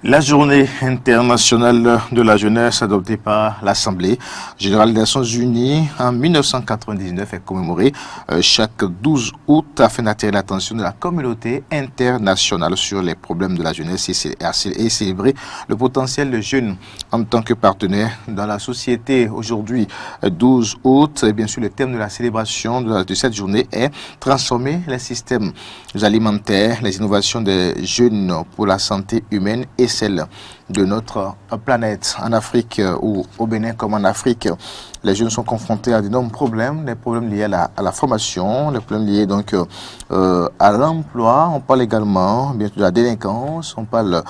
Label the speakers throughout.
Speaker 1: La journée internationale de la jeunesse adoptée par l'Assemblée générale des Nations Unies en 1999 est commémorée chaque 12 août afin d'attirer l'attention de la communauté internationale sur les problèmes de la jeunesse et célébrer le potentiel des jeunes en tant que partenaires dans la société. Aujourd'hui, 12 août, et bien sûr le thème de la célébration de cette journée est transformer les systèmes alimentaires, les innovations des jeunes pour la santé humaine et celle de notre planète. En Afrique ou au Bénin comme en Afrique, les jeunes sont confrontés à d'énormes problèmes, des problèmes liés à la formation, des problèmes liés donc à l'emploi. On parle également bien sûr de la délinquance, on parle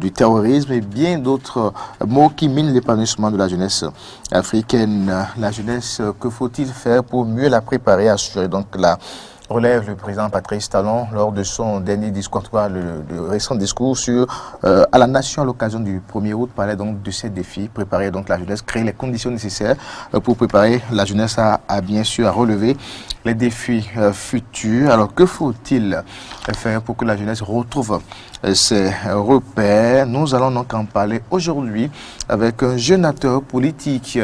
Speaker 1: du terrorisme et bien d'autres mots qui minent l'épanouissement de la jeunesse africaine. La jeunesse, que faut-il faire pour mieux la préparer, assurer donc la relève le président Patrice Talon lors de son dernier discours, le récent discours à la nation à l'occasion du 1er août, parlait donc de ces défis, préparer donc la jeunesse, créer les conditions nécessaires pour préparer la jeunesse à bien sûr à relever les défis futurs. Alors que faut-il faire pour que la jeunesse retrouve ses repères? Nous allons donc en parler aujourd'hui avec un jeune acteur politique,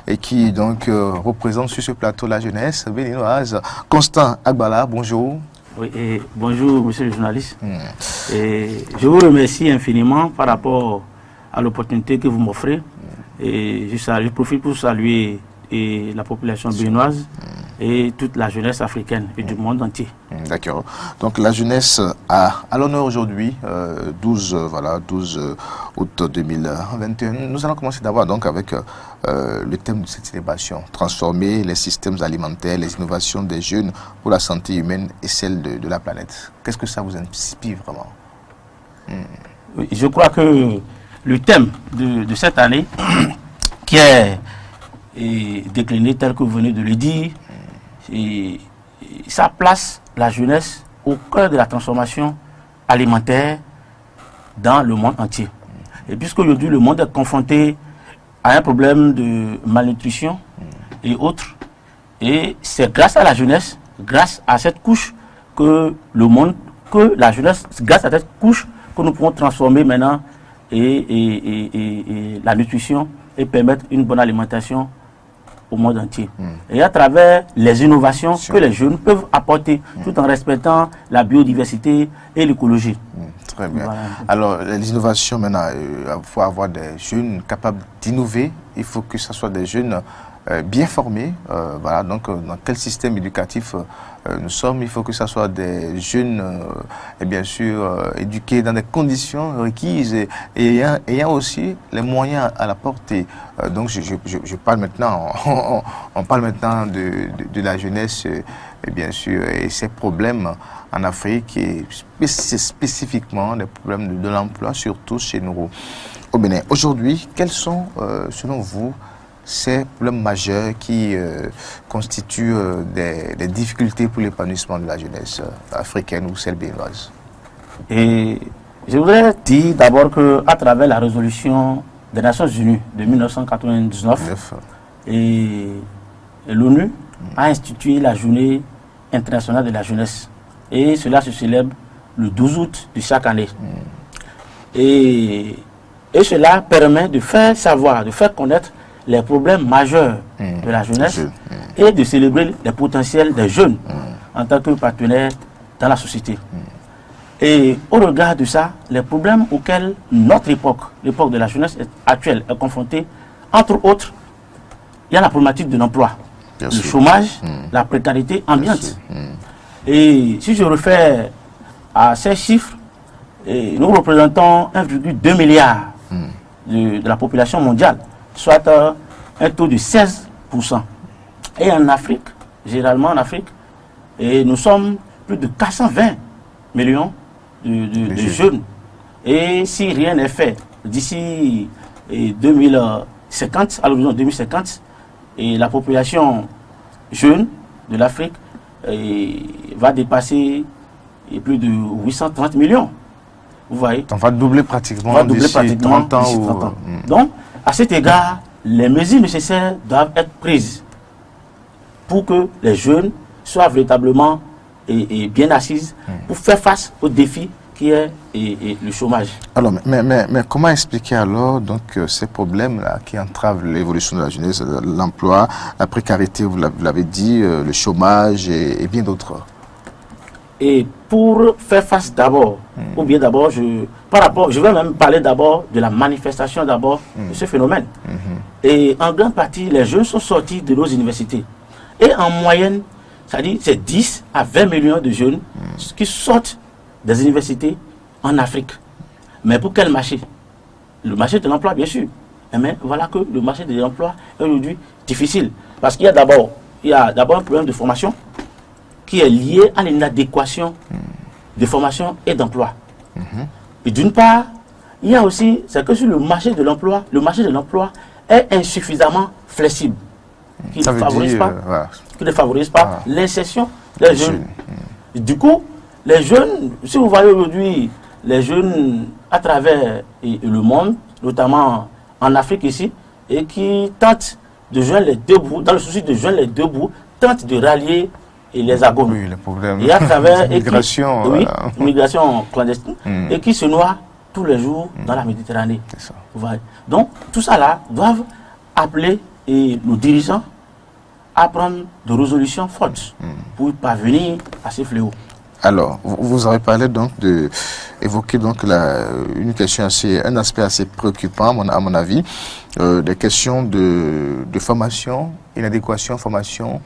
Speaker 1: et qui donc représente sur ce plateau la jeunesse béninoise, Constant Agbala. Bonjour.
Speaker 2: Oui, et bonjour monsieur le journaliste. Et je vous remercie infiniment par rapport à l'opportunité que vous m'offrez. Et je profite pour saluer la population béninoise et toute la jeunesse africaine et du monde entier.
Speaker 1: D'accord. Donc la jeunesse a à l'honneur aujourd'hui, 12 août 2021. Nous allons commencer d'abord donc avec le thème de cette célébration, transformer les systèmes alimentaires, les innovations des jeunes pour la santé humaine et celle de la planète. Qu'est-ce que ça vous inspire vraiment?
Speaker 2: Oui, je crois que le thème de cette année, qui est décliné tel que vous venez de le dire, ça place la jeunesse au cœur de la transformation alimentaire dans le monde entier. Et puisqu'aujourd'hui le monde est confronté à un problème de malnutrition et autres, et c'est grâce à la jeunesse, grâce à cette couche que la jeunesse, grâce à cette couche que nous pouvons transformer maintenant et la nutrition et permettre une bonne alimentation au monde entier. Et à travers les innovations que les jeunes peuvent apporter tout en respectant la biodiversité et l'écologie.
Speaker 1: Très bien. Voilà. Alors, les innovations maintenant, il faut avoir des jeunes capables d'innover. Il faut que ce soit des jeunes bien formés. Donc, dans quel système éducatif nous sommes, il faut que ce soit des jeunes, et bien sûr, éduqués dans des conditions requises et ayant aussi les moyens à la portée. Donc, je parle maintenant, on parle maintenant de la jeunesse, et bien sûr, et ses problèmes en Afrique, et spécifiquement des problèmes de l'emploi, surtout chez nous au Bénin. Aujourd'hui, quels sont, selon vous, ces problèmes majeurs qui constituent des difficultés pour l'épanouissement de la jeunesse africaine ou celle béninoise?
Speaker 2: Et je voudrais dire d'abord qu'à travers la résolution des Nations Unies de 1999, et l'ONU a institué la journée internationale de la jeunesse. Et cela se célèbre le 12 août de chaque année. Et cela permet de faire savoir, de faire connaître les problèmes majeurs de la jeunesse et de célébrer les potentiels des jeunes en tant que partenaires dans la société. Et au regard de ça, les problèmes auxquels notre époque, l'époque de la jeunesse actuelle, est confrontée, entre autres, il y a la problématique de l'emploi, le chômage, la précarité ambiante. Et si je réfère à ces chiffres, nous représentons 1,2 milliard de la population mondiale, soit un taux de 16%. Et en Afrique, généralement en Afrique, nous sommes plus de 420 millions de jeunes. Et si rien n'est fait d'ici 2050, à l'horizon 2050, la population jeune de l'Afrique va dépasser plus de 830 millions. Vous voyez?
Speaker 1: On va doubler pratiquement d'ici 30 ans.
Speaker 2: Donc, à cet égard, les mesures nécessaires doivent être prises pour que les jeunes soient véritablement bien assises pour faire face aux défis qui est le chômage.
Speaker 1: Alors, mais comment expliquer alors donc ces problèmes-là qui entravent l'évolution de la jeunesse, l'emploi, la précarité, vous l'avez dit, le chômage et bien d'autres?
Speaker 2: Et pour faire face d'abord, ou bien d'abord, je vais même parler d'abord de la manifestation d'abord de ce phénomène. Et en grande partie, les jeunes sont sortis de nos universités. Et en moyenne, c'est-à-dire c'est 10 à 20 millions de jeunes qui sortent des universités en Afrique. Mais pour quel marché? Le marché de l'emploi, bien sûr. Mais voilà que le marché de l'emploi est aujourd'hui difficile. Parce qu'il y a d'abord un problème de formation qui est lié à l'inadéquation de formation et d'emploi. Et d'une part, il y a aussi, c'est que sur le marché de l'emploi est insuffisamment flexible. Qui ne favorise pas l'insertion des jeunes. Du coup, les jeunes, si vous voyez aujourd'hui les jeunes à travers le monde, notamment en Afrique ici, et qui tentent de joindre les deux bouts, dans le souci de joindre les deux bouts, tentent de rallier les agones.
Speaker 1: Oui, le problème.
Speaker 2: Et à travers
Speaker 1: migration,
Speaker 2: migration clandestine, et qui se noient tous les jours dans la Méditerranée.
Speaker 1: Ça.
Speaker 2: Donc, tout ça là doivent appeler nos dirigeants à prendre des résolutions fortes pour parvenir à ces fléaux.
Speaker 1: Alors, vous avez parlé donc évoqué donc une question un aspect assez préoccupant à mon avis, des questions de formation, inadéquation, formation,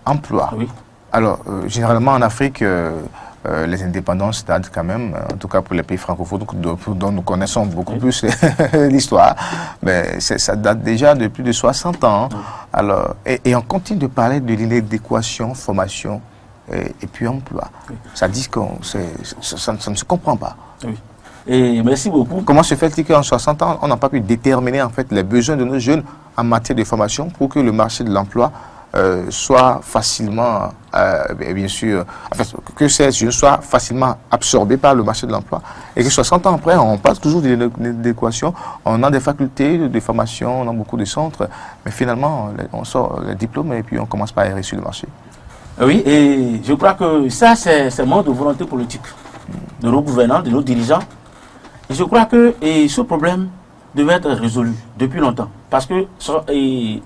Speaker 1: emploi. Oui. Alors, généralement en Afrique, les indépendances datent quand même, en tout cas pour les pays francophones dont nous connaissons beaucoup plus l'histoire, mais ça date déjà de plus de 60 ans. Alors, et on continue de parler de l'inadéquation, formation et puis emploi. Oui. Ça dit que ça ne se comprend pas.
Speaker 2: Oui. Et merci beaucoup.
Speaker 1: Comment se fait-il qu'en 60 ans, on n'a pas pu déterminer en fait les besoins de nos jeunes en matière de formation pour que le marché de l'emploi soit facilement, bien sûr, en fait, que ces jeunes soient facilement absorbés par le marché de l'emploi. Et que 60 ans après, on parle toujours de l'équation, on a des facultés de formation, on a beaucoup de centres, mais finalement, on sort les diplômes et puis on commence par errer sur le marché.
Speaker 2: Oui, et je crois que ça, c'est manque de volonté politique de nos gouvernants, de nos dirigeants. Et je crois que ce problème devait être résolu depuis longtemps. Parce que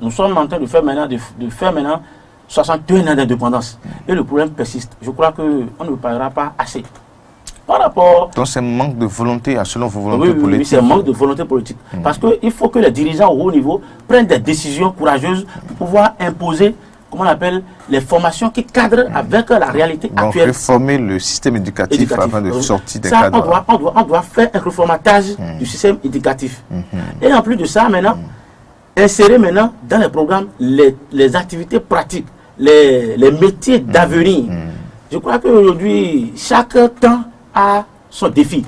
Speaker 2: nous sommes en train de faire maintenant 61 ans d'indépendance. Et le problème persiste. Je crois qu'on ne parlera pas assez. Par rapport...
Speaker 1: Donc c'est un manque de volonté, selon vos volontés politiques.
Speaker 2: Oui, c'est un manque de volonté politique. Parce qu'il faut que les dirigeants au haut niveau prennent des décisions courageuses pour pouvoir imposer, comment on appelle, les formations qui cadrent avec la réalité actuelle.
Speaker 1: Donc réformer le système éducatif avant de sortir des cadres.
Speaker 2: On doit faire un reformatage du système éducatif. Et en plus de ça, maintenant, insérer maintenant dans les programmes les activités pratiques, les métiers d'avenir. Je crois qu'aujourd'hui, chaque temps a son défi.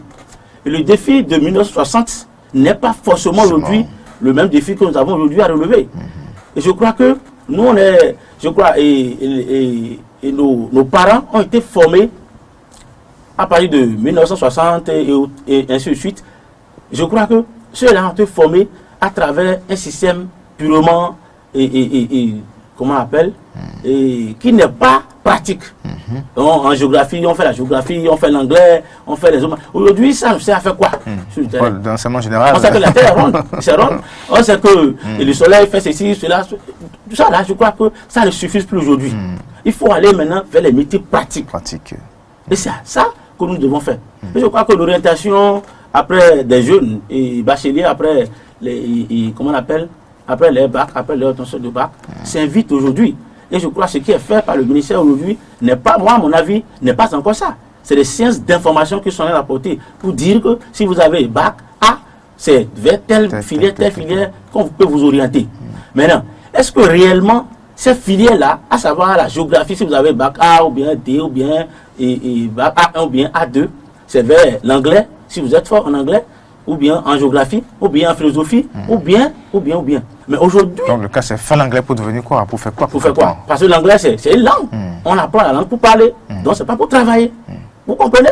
Speaker 2: Et le défi de 1960 n'est pas forcément aujourd'hui le même défi que nous avons aujourd'hui à relever. Et je crois que nous, nos parents ont été formés à partir de 1960 et ainsi de suite. Je crois que ceux-là ont été formés à travers un système purement, comment on appelle, qui n'est pas pratique. En géographie, on fait la géographie, on fait l'anglais, on fait les hommes. Aujourd'hui, ça, on sait à faire quoi
Speaker 1: dans l'enseignement général.
Speaker 2: On sait que la Terre est ronde, c'est rond. On sait que le soleil fait ceci, cela. Tout ça, là, je crois que ça ne suffit plus aujourd'hui. Il faut aller maintenant vers les métiers pratiques. Et c'est ça que nous devons faire. Et je crois que l'orientation après des jeunes et bacheliers, après comment on appelle, après les bacs, après les obtentions de bac, s'invite aujourd'hui. Et je crois que ce qui est fait par le ministère aujourd'hui n'est pas, moi, à mon avis, n'est pas encore ça. C'est des sciences d'information qui sont apportées pour dire que si vous avez bac A, c'est vers telle filière qu'on peut vous orienter. Maintenant, est-ce que réellement, ces filières-là, à savoir la géographie, si vous avez bac A ou bien D ou bien bac A1 ou bien A2, c'est vers l'anglais, si vous êtes fort en anglais, ou bien en géographie, ou bien en philosophie, ou bien. Mais aujourd'hui...
Speaker 1: Donc le cas, c'est faire l'anglais pour devenir quoi? Pour faire quoi?
Speaker 2: Pour faire quoi? Parce que l'anglais, c'est une langue. On apprend la langue pour parler. Donc, c'est pas pour travailler. Vous comprenez?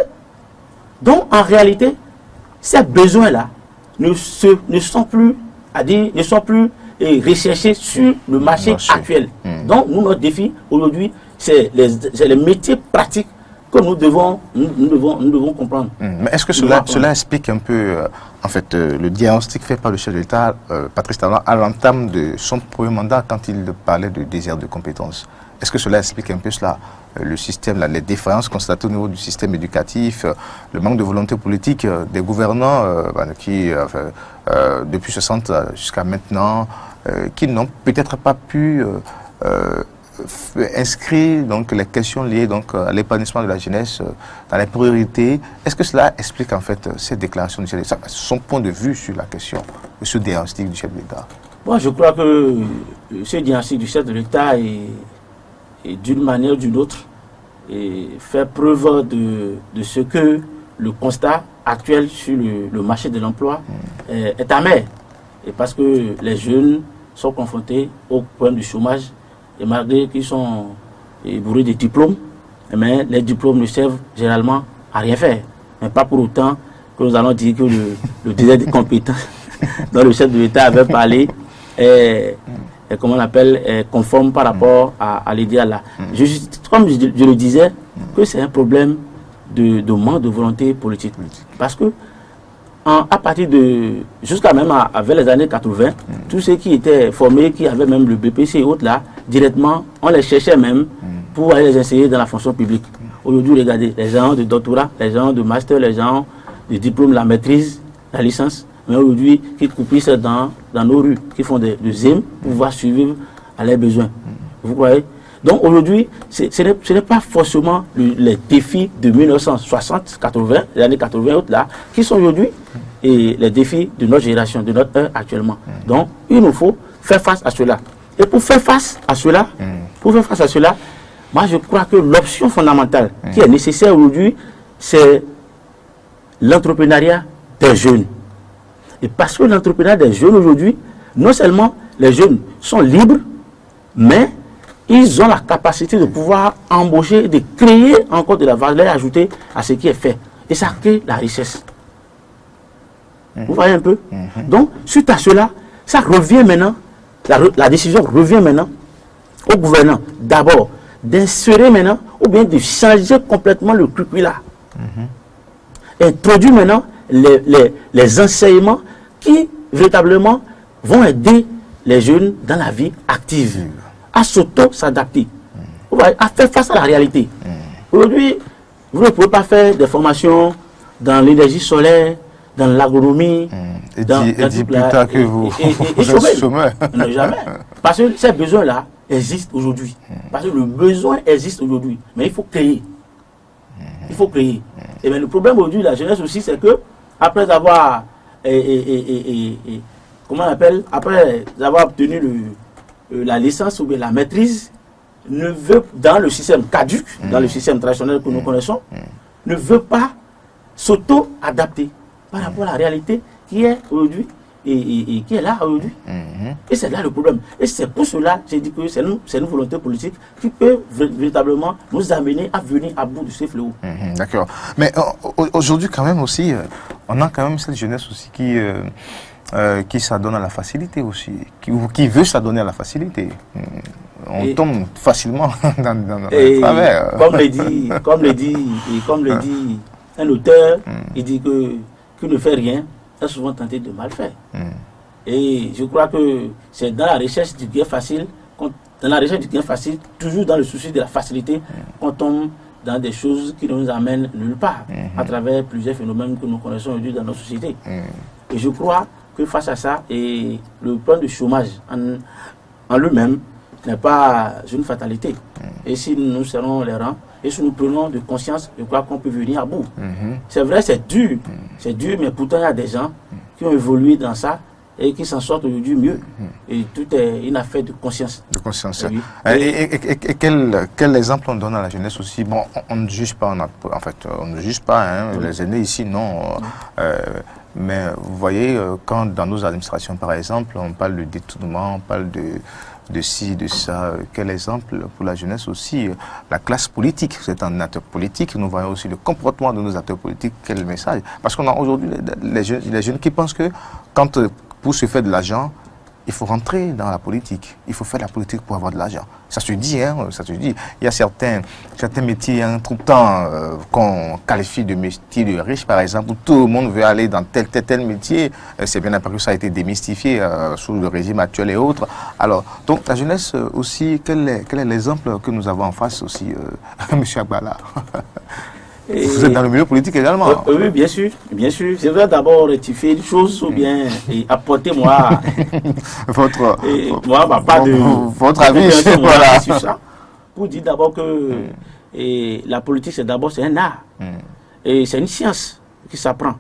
Speaker 2: Donc, en réalité, ces besoins-là ne sont plus recherchés sur le marché actuel. Donc, nous, notre défi aujourd'hui, c'est les métiers pratiques que nous devons comprendre.
Speaker 1: Mais est-ce que cela explique un peu, en fait, le diagnostic fait par le chef de l'État, Patrice Talon, à l'entame de son premier mandat, quand il parlait de désert de compétences? Est-ce que cela explique un peu cela, le système, les défaillances constatées au niveau du système éducatif, le manque de volonté politique des gouvernants qui, depuis 60 jusqu'à maintenant, qui n'ont peut-être pas pu inscrire donc, les questions liées donc, à l'épanouissement de la jeunesse dans les priorités? Est-ce que cela explique en fait cette déclaration du chef de l'État, son point de vue sur la question, ce diagnostic du chef de l'État?
Speaker 2: Moi, je crois que ce diagnostic du chef de l'État est d'une manière ou d'une autre, et fait preuve de ce que le constat actuel sur le marché de l'emploi est amer. Et parce que les jeunes sont confrontés au problème du chômage, et malgré qu'ils sont bourrés de diplômes, mais les diplômes ne servent généralement à rien faire. Mais pas pour autant que nous allons dire que le désert des compétences dont le chef de l'État avait parlé est comment on appelle, conforme par rapport à l'idéal là. Comme je le disais, que c'est un problème de manque de volonté politique. Parce que à partir de, jusqu'à même vers les années 80, tous ceux qui étaient formés, qui avaient même le BPC et autres là, directement, on les cherchait même pour aller les enseigner dans la fonction publique. Aujourd'hui, regardez, les gens de doctorat, les gens de master, les gens de diplôme, la maîtrise, la licence, mais aujourd'hui, qui coupissent dans nos rues, qui font des ZEM pour pouvoir survivre à leurs besoins. Vous croyez? Donc aujourd'hui, ce n'est pas forcément les défis de 1960, 80, les années 80 et autres là, qui sont aujourd'hui les défis de notre génération, de notre heure actuellement. Donc, il nous faut faire face à cela. Et pour faire face à cela, moi je crois que l'option fondamentale qui est nécessaire aujourd'hui, c'est l'entrepreneuriat des jeunes. Et parce que l'entrepreneuriat des jeunes aujourd'hui, non seulement les jeunes sont libres, mais ils ont la capacité de pouvoir embaucher, de créer encore de la valeur ajoutée à ce qui est fait. Et ça crée la richesse. Vous voyez un peu? Donc, suite à cela, ça revient maintenant, la décision revient maintenant au gouvernement, d'abord, d'insérer maintenant, ou bien de changer complètement le curriculum. Introduire maintenant les enseignements qui, véritablement, vont aider les jeunes dans la vie active, à s'adapter, à faire face à la réalité. Aujourd'hui, vous ne pouvez pas faire des formations dans l'énergie solaire, dans l'agronomie,
Speaker 1: et dit plus tard que vous êtes chômeur.
Speaker 2: Non, jamais. Parce que ces besoins-là existent aujourd'hui. Parce que le besoin existe aujourd'hui. Mais il faut créer. Il faut créer. Et bien, le problème aujourd'hui de la jeunesse aussi, c'est que après avoir comment on appelle, après avoir obtenu la licence ou bien la maîtrise, ne veut, dans le système caduc, dans le système traditionnel que nous connaissons, ne veut pas s'auto-adapter par rapport à la réalité qui est aujourd'hui et qui est là aujourd'hui. Et c'est là le problème. Et c'est pour cela que j'ai dit que c'est une volonté politique qui peut véritablement nous amener à venir à bout de ces fléaux.
Speaker 1: D'accord. Mais aujourd'hui quand même aussi, on a quand même cette jeunesse aussi qui s'adonne à la facilité aussi, qui veut s'adonner à la facilité. On tombe facilement dans le travers.
Speaker 2: Comme le dit un auteur, il dit que qui ne fait rien est souvent tenté de mal faire. Et je crois que c'est dans la recherche du gain facile, toujours dans le souci de la facilité, qu'on tombe dans des choses qui ne nous amènent nulle part, à travers plusieurs phénomènes que nous connaissons aujourd'hui dans notre société. Et je crois que face à ça, et le problème du chômage en lui-même n'est pas une fatalité. Et si nous serrons les rangs, et si nous prenons de conscience, je crois qu'on peut venir à bout. C'est vrai, c'est dur, mais pourtant il y a des gens qui ont évolué dans ça et qui s'en sortent aujourd'hui mieux. Et tout est une affaire de conscience.
Speaker 1: De conscience.
Speaker 2: Oui.
Speaker 1: Et quel exemple on donne à la jeunesse aussi? Bon, on ne juge pas, on ne juge pas, les aînés ici, non. Mais vous voyez, quand dans nos administrations, par exemple, on parle de détournement, on parle de ci, de ça, quel exemple pour la jeunesse aussi? La classe politique, c'est un acteur politique, nous voyons aussi le comportement de nos acteurs politiques, quel message? Parce qu'on a aujourd'hui les jeunes qui pensent que quand pour se faire de l'argent, il faut rentrer dans la politique. Il faut faire la politique pour avoir de l'argent. Ça se dit, hein, ça se dit. Il y a certains métiers, hein, tout le temps, qu'on qualifie de métiers de riches, par exemple, où tout le monde veut aller dans tel métier. C'est bien apparu que ça a été démystifié sous le régime actuel et autres. Alors, donc, la jeunesse aussi, quel est l'exemple que nous avons en face aussi, M. Agbala? Vous êtes dans le milieu politique également.
Speaker 2: Oui, bien sûr, bien sûr. Je vais d'abord rectifier une chose ou bien apporter moi
Speaker 1: votre avis voilà.
Speaker 2: sur ça. Pour dire d'abord que la politique, c'est un art. Et c'est une science qui s'apprend.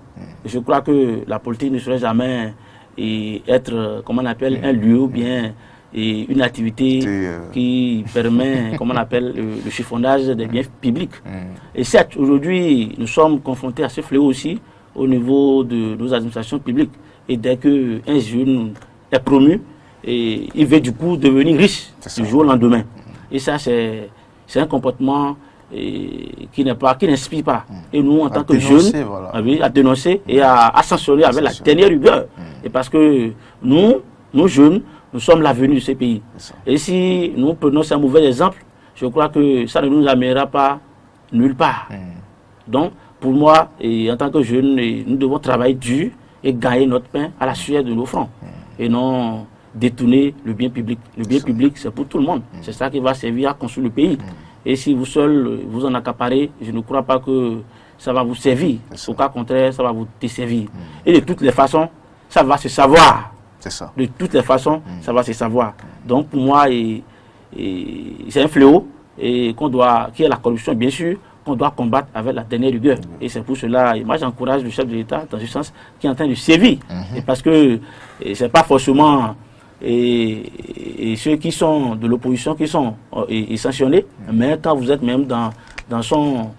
Speaker 2: Je crois que la politique ne serait jamais être, comment on appelle, un lieu ou bien une activité qui permet, comment on appelle, le chiffonnage des biens publics. Et certes, aujourd'hui, nous sommes confrontés à ce fléau aussi au niveau de nos administrations publiques. Et dès qu'un jeune est promu, il veut du coup devenir riche du jour au lendemain. Et ça, c'est un comportement qui n'inspire pas. Et nous, en tant que jeunes, à dénoncer et à sanctionner avec la dernière rigueur. Et parce que nous jeunes, nous sommes l'avenir de ce pays. Et si nous prenons ce mauvais exemple, je crois que ça ne nous amènera pas nulle part. Donc, pour moi, en tant que jeunes, nous devons travailler dur et gagner notre pain à la sueur de nos fronts. Et non détourner le bien public. Le bien public, c'est pour tout le monde. C'est ça qui va servir à construire le pays. Et si vous seul vous en accaparez, je ne crois pas que ça va vous servir. Au cas contraire, ça va vous desservir. Et de toutes les façons, ça va se savoir.
Speaker 1: Ça.
Speaker 2: De toutes les façons, ça va se savoir. Donc pour moi, c'est un fléau qui est la corruption, bien sûr, qu'on doit combattre avec la dernière rigueur. Et c'est pour cela, moi j'encourage le chef de l'État dans ce sens qui est en train de sévir. Et parce que ce n'est pas forcément ceux qui sont de l'opposition qui sont sanctionnés, mais quand vous êtes même dans son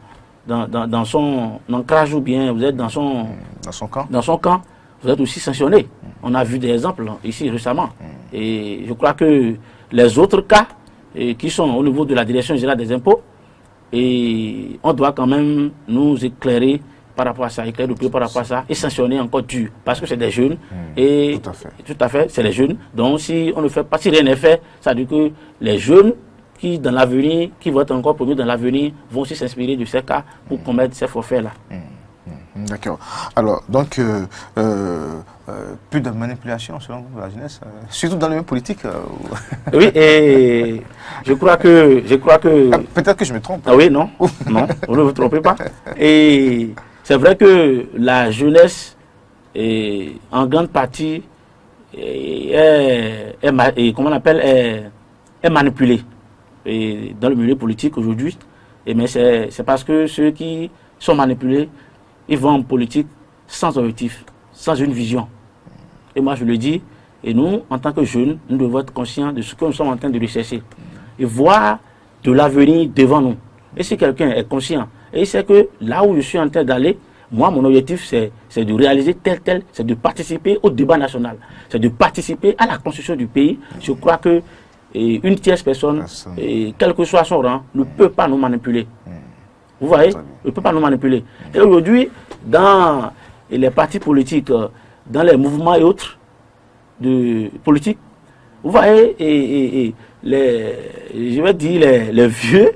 Speaker 2: ancrage ou bien vous êtes dans son camp, vous êtes aussi sanctionné. On a vu des exemples ici récemment. Et je crois que les autres cas qui sont au niveau de la Direction générale des impôts, et on doit quand même nous éclairer par rapport à ça, et sanctionner encore dur. Parce que c'est des jeunes. Et tout à fait, c'est les jeunes. Donc si on ne fait pas, si rien n'est fait, ça veut dire que les jeunes qui dans l'avenir, qui vont être encore promus dans l'avenir, vont aussi s'inspirer de ces cas pour commettre ces forfaits-là.
Speaker 1: D'accord. Alors, donc, plus de manipulation selon la jeunesse, surtout dans le milieu politique.
Speaker 2: Oui, et je crois que.
Speaker 1: Peut-être que je me trompe.
Speaker 2: Ah oui, non, non, vous ne vous trompez pas. Et c'est vrai que la jeunesse, en grande partie, est manipulée dans le milieu politique aujourd'hui. Mais c'est parce que ceux qui sont manipulés, ils vont en politique sans objectif, sans une vision. Et moi, je le dis, et nous, en tant que jeunes, nous devons être conscients de ce que nous sommes en train de rechercher. Et voir de l'avenir devant nous. Et si quelqu'un est conscient, et il sait que là où je suis en train d'aller, moi, mon objectif, c'est de réaliser tel, c'est de participer au débat national. C'est de participer à la construction du pays. Je crois que une tierce personne, quel que soit son rang, ne peut pas nous manipuler. Vous voyez, ne peut pas nous manipuler. Et aujourd'hui, dans les partis politiques, dans les mouvements et autres de politique, vous voyez, je vais dire, les vieux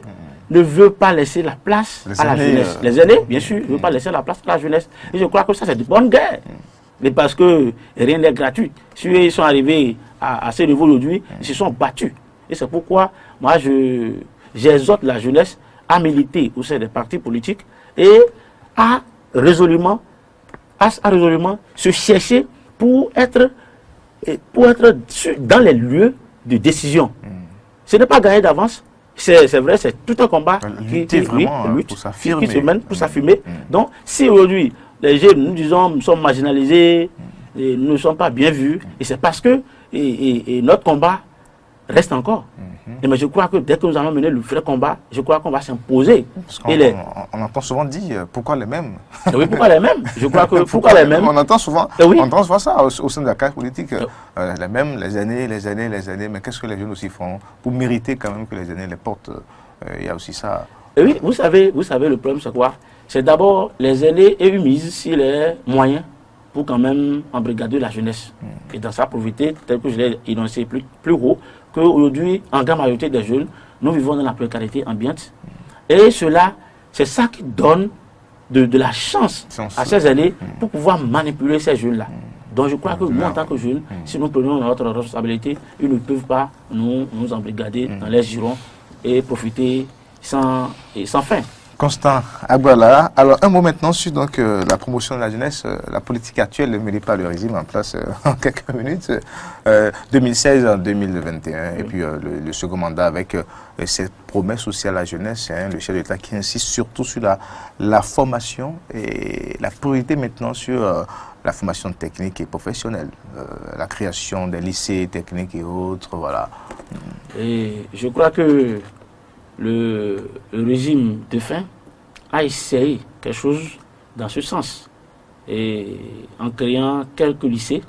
Speaker 2: ne veulent pas laisser la place à la jeunesse. Les aînés, bien sûr, ne veulent pas laisser la place à la jeunesse. Et je crois que ça, c'est de bonne guerre. Mais parce que rien n'est gratuit. Si ils sont arrivés à ce niveau aujourd'hui, ils se sont battus. Et c'est pourquoi, moi, j'exhorte la jeunesse à militer au sein des partis politiques et à résolument se chercher pour être dans les lieux de décision. Ce n'est pas gagné d'avance. C'est vrai, c'est tout un combat qui se mène pour s'affirmer. Donc, si aujourd'hui, les jeunes, nous sommes marginalisés, et nous ne sommes pas bien vus, et c'est parce que notre combat reste encore. Mais je crois que dès que nous allons mener le vrai combat, je crois qu'on va s'imposer.
Speaker 1: On entend souvent dire pourquoi les mêmes.
Speaker 2: Oui, pourquoi les mêmes? Je crois que pourquoi les mêmes?
Speaker 1: On entend souvent, ça au sein de la classe politique. Les mêmes, les années. Mais qu'est-ce que les jeunes aussi font pour mériter quand même que les années les portent? Il y a aussi ça.
Speaker 2: Oui, vous savez, le problème c'est quoi? C'est d'abord les aînés et une mise sur les moyens pour quand même embrigader la jeunesse. Et dans sa pauvreté, tel que je l'ai énoncé plus haut, qu'aujourd'hui, en grande majorité des jeunes, nous vivons dans la précarité ambiante. Et cela, c'est ça qui donne de la chance à ces aînés pour pouvoir manipuler ces jeunes-là. Donc je crois que nous, en tant que jeunes, si nous prenons notre responsabilité, ils ne peuvent pas nous embrigader dans les girons et profiter sans fin.
Speaker 1: Constant Agbala. Alors, un mot maintenant sur donc, la promotion de la jeunesse, la politique actuelle menée par le régime en place en quelques minutes, 2016 en 2021, et puis le second mandat avec cette promesse aussi à la jeunesse, le chef de l'État qui insiste surtout sur la formation et la priorité maintenant sur la formation technique et professionnelle, la création des lycées techniques et autres, voilà.
Speaker 2: Et je crois que le régime défunt a essayé quelque chose dans ce sens, et en créant quelques lycées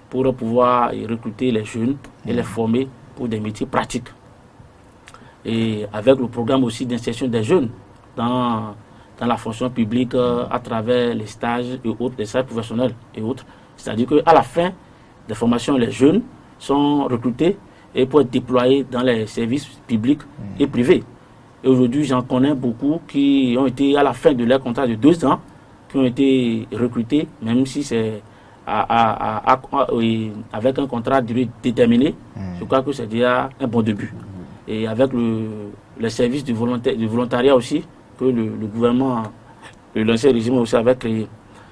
Speaker 2: pour pouvoir recruter les jeunes et les former pour des métiers pratiques. Et avec le programme aussi d'insertion des jeunes dans la fonction publique à travers les stages et autres, les stages professionnels et autres. C'est-à-dire qu'à la fin des formations, les jeunes sont recrutés et pour être déployés dans les services publics et privés. Et aujourd'hui, j'en connais beaucoup qui ont été à la fin de leur contrat de 2 ans, qui ont été recrutés, même si c'est avec un contrat de durée déterminée. Je crois que c'est déjà un bon début. Et avec le service du volontariat aussi, que le gouvernement, l'ancien régime aussi avait créé.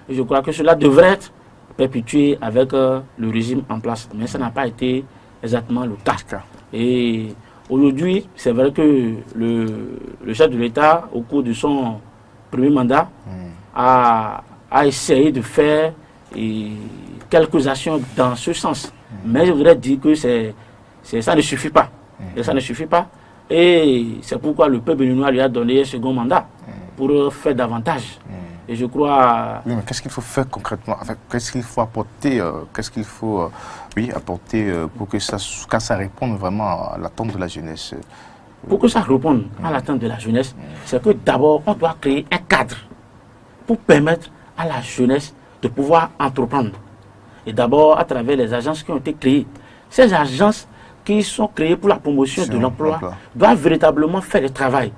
Speaker 2: Et je crois que cela devrait être perpétué avec le régime en place. Mais ça n'a pas été exactement le cas. Et aujourd'hui, c'est vrai que le chef de l'État, au cours de son premier mandat, a essayé de faire quelques actions dans ce sens. Mais je voudrais dire que ça ne suffit pas. Et ça ne suffit pas. Et c'est pourquoi le peuple béninois lui a donné un second mandat pour faire davantage. Et je crois...
Speaker 1: Oui, mais qu'est-ce qu'il faut faire concrètement? Enfin, qu'est-ce qu'il faut apporter apporter pour que ça réponde vraiment à l'attente de la jeunesse?
Speaker 2: Pour que ça réponde à l'attente de la jeunesse, c'est que d'abord, on doit créer un cadre pour permettre à la jeunesse de pouvoir entreprendre. Et d'abord, à travers les agences qui ont été créées. Ces agences qui sont créées pour la promotion de l'emploi doivent véritablement faire le travail.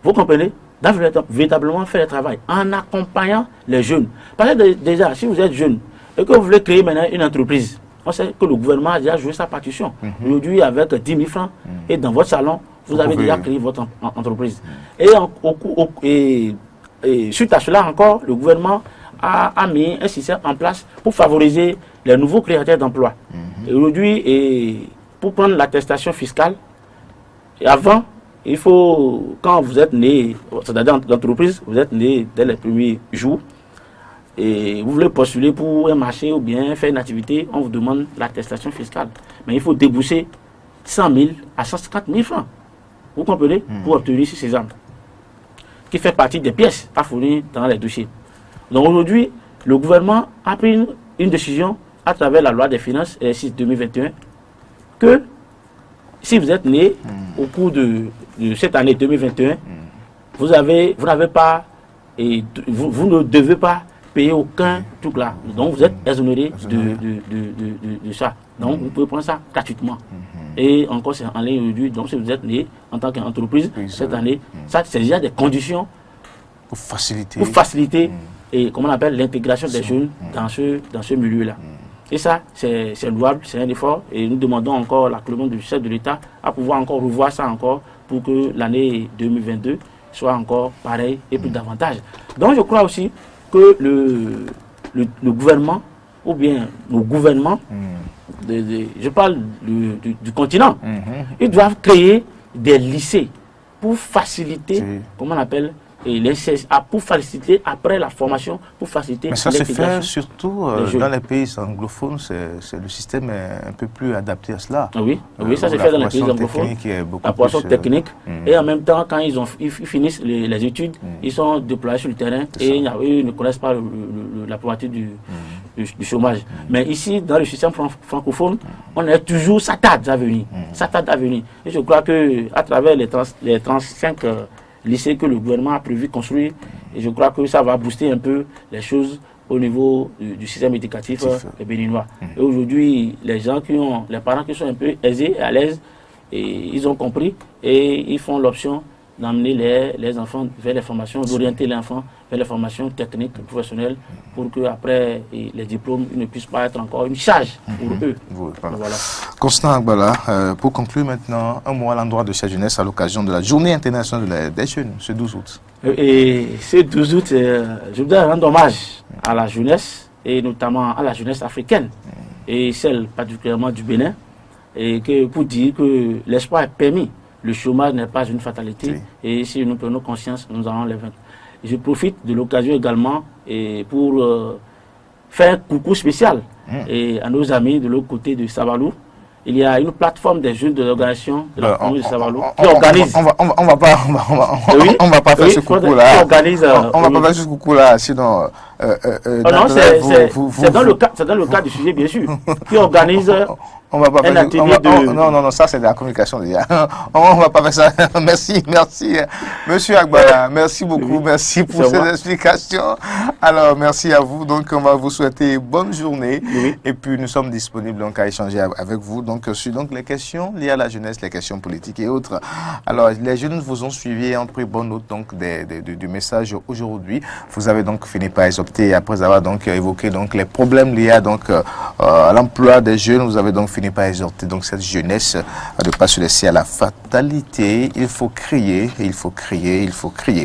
Speaker 2: Vous comprenez? Doivent véritablement faire le travail en accompagnant les jeunes. Parce que déjà, si vous êtes jeune et que vous voulez créer maintenant une entreprise, on sait que le gouvernement a déjà joué sa partition. Aujourd'hui, avec 10 000 francs, et dans votre salon, vous avez déjà créé votre entreprise. Et suite à cela encore, le gouvernement a mis un système en place pour favoriser les nouveaux créateurs d'emplois. Et aujourd'hui, pour prendre l'attestation fiscale, avant, il faut, quand vous êtes né, c'est-à-dire dans l'entreprise, vous êtes né dès les premiers jours, et vous voulez postuler pour un marché ou bien faire une activité, on vous demande l'attestation fiscale. Mais il faut débourser 100 000 à 150 000 francs. Vous comprenez? Pour obtenir ce sésame, qui fait partie des pièces à fournir dans les dossiers. Donc aujourd'hui, le gouvernement a pris une décision à travers la loi des finances 2021 que si vous êtes né au cours de cette année 2021, vous n'avez pas et vous ne devez pas payer aucun truc là. Donc vous êtes exonéré de ça. Donc vous pouvez prendre ça gratuitement. Et encore c'est en ligne aujourd'hui. Donc si vous êtes né en tant qu'entreprise cette année, ça c'est déjà des conditions
Speaker 1: pour faciliter
Speaker 2: et comment on appelle l'intégration des jeunes dans ce milieu-là. Et ça, c'est louable, c'est un effort. Et nous demandons encore la clémence du chef de l'État à pouvoir encore revoir ça encore pour que l'année 2022 soit encore pareil et plus davantage. Donc je crois aussi que le gouvernement, ou bien nos gouvernements, je parle du continent, ils doivent créer des lycées pour faciliter, comment on appelle, pour faciliter après la formation, pour faciliter.
Speaker 1: Mais ça se fait surtout dans les pays anglophones, le système est un peu plus adapté à cela.
Speaker 2: Oui, ça se fait dans les pays anglophones. La formation technique. Et en même temps, quand ils finissent les études, ils sont déployés sur le terrain et ils ne connaissent pas la probabilité du chômage. Mais ici, dans le système francophone, on est toujours ça tarde à venir. Et je crois qu'à travers les 35 lycées que le gouvernement a prévu construire, et je crois que ça va booster un peu les choses au niveau du système éducatif béninois. Et aujourd'hui, les parents qui sont un peu aisés et à l'aise, ils ont compris et ils font l'option d'amener les enfants vers les formations, d'orienter les enfants vers les formations techniques, professionnelles, pour qu'après les diplômes ne puissent pas être encore une charge pour eux.
Speaker 1: Voilà. Constant Agbala, pour conclure maintenant, un mot à l'endroit de cette jeunesse à l'occasion de la Journée internationale des jeunes, ce 12 août.
Speaker 2: Et ce 12 août, je voudrais rendre hommage à la jeunesse, et notamment à la jeunesse africaine, et celle particulièrement du Bénin, et pour dire que l'espoir est permis. Le chômage n'est pas une fatalité, et si nous prenons conscience, nous allons les vaincre. Je profite de l'occasion également pour faire un coucou spécial à nos amis de l'autre côté de Sabalou. Il y a une plateforme des jeunes de l'organisation de la commune de Sabalou qui organise.
Speaker 1: On va pas faire ce coucou là. On va pas faire ce coucou là, sinon.
Speaker 2: C'est dans le cadre du sujet, bien sûr, qui organise.
Speaker 1: On va pas faire non, ça c'est de la communication déjà. On va pas faire ça. Merci. Monsieur Agbala, merci beaucoup, merci pour ces explications. Alors, merci à vous. Donc, on va vous souhaiter bonne journée. Et puis, nous sommes disponibles donc à échanger avec vous sur les questions liées à la jeunesse, les questions politiques et autres. Alors, les jeunes vous ont suivi et ont pris bonne note donc du message aujourd'hui. Vous avez donc fini par opter après avoir donc évoqué donc les problèmes liés à l'emploi des jeunes. Vous avez donc fini par exhorter donc cette jeunesse à ne pas se laisser à la fatalité. Il faut crier.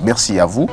Speaker 1: Merci à vous.